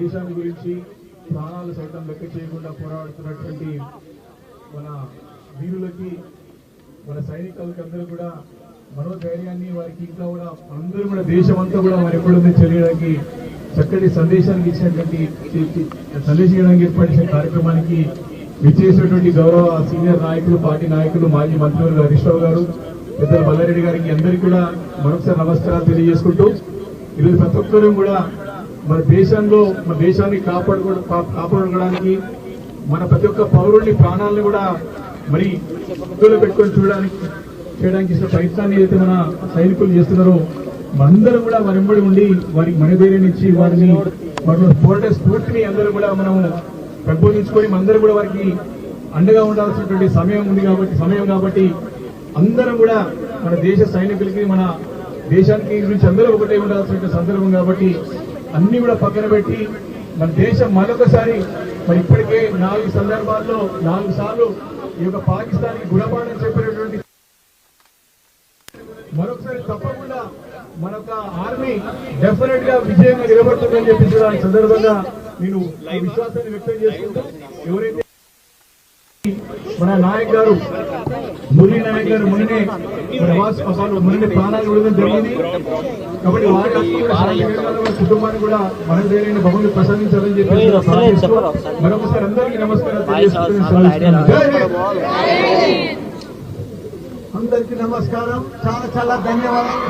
దేశాన్ని గురించి ప్రాణాలు సైతం లెక్క చేయకుండా పోరాడుతున్నటువంటి మన వీరులకి మన సైనికులకి అందరూ కూడా మనోధైర్యాన్ని వారికి ఇంకా కూడా అందరూ కూడా దేశమంతా కూడా మరి ఎప్పుడైనా తెలియడానికి చక్కటి సందేశానికి ఇచ్చినటువంటి సందేశం ఇవ్వడానికి ఏర్పడిన కార్యక్రమానికి విచ్చేసినటువంటి గౌరవ సీనియర్ నాయకులు, పార్టీ నాయకులు, మాజీ మంత్రివర్గ హరీష్ రావు గారు, పెద్దల మల్లారెడ్డి గారికి అందరికీ కూడా మరొకసారి నమస్కారాలు తెలియజేసుకుంటూ ఈరోజు ప్రతి ఒక్కరూ కూడా మన దేశంలో మన దేశాన్ని కాపాడుకోవడానికి మన ప్రతి ఒక్క పౌరుడిని ప్రాణాలను కూడా మరి ముందులో పెట్టుకొని చేయడానికి ప్రయత్నాన్ని అయితే మన సైనికులు చేస్తున్నారో మనందరం కూడా వెంబడి ఉండి వారికి మనధైర్యాన్ని ఇచ్చి వారిని పోరాట స్ఫూర్తిని అందరూ కూడా మనం పెంపొందించుకొని మనందరం కూడా వారికి అండగా ఉండాల్సినటువంటి సమయం కాబట్టి అందరం కూడా మన దేశ సైనికులకి మన దేశానికి గురించి అందరూ ఒకటే ఉండాల్సిన సందర్భం కాబట్టి అన్ని కూడా పక్కన పెట్టి మన దేశం మరొకసారి మరి ఇప్పటికే 4 సందర్భాల్లో 4 సార్లు ఈ యొక్క పాకిస్తాన్కి గుణపాఠం చెప్పినటువంటి మరొకసారి తప్పకుండా మన యొక్క ఆర్మీ డెఫినెట్ గా విజయంగా నిలబడుతుందని చెప్పి ఈ సందర్భంగా నేను విశ్వాసాన్ని వ్యక్తం చేసుకుంటూ ఎవరైతే మన నాయక్ గారు మురళీ నాయక్ గారు మొన్ననే ప్రాణాలు విడడం జరిగింది కాబట్టి వారి కుటుంబాన్ని కూడా మన ధైర్యాన్ని భగవంతుడు ప్రసాదించాలని చెప్పి మరొకసారి అందరికీ నమస్కారం అందరికీ నమస్కారం. చాలా ధన్యవాదాలు.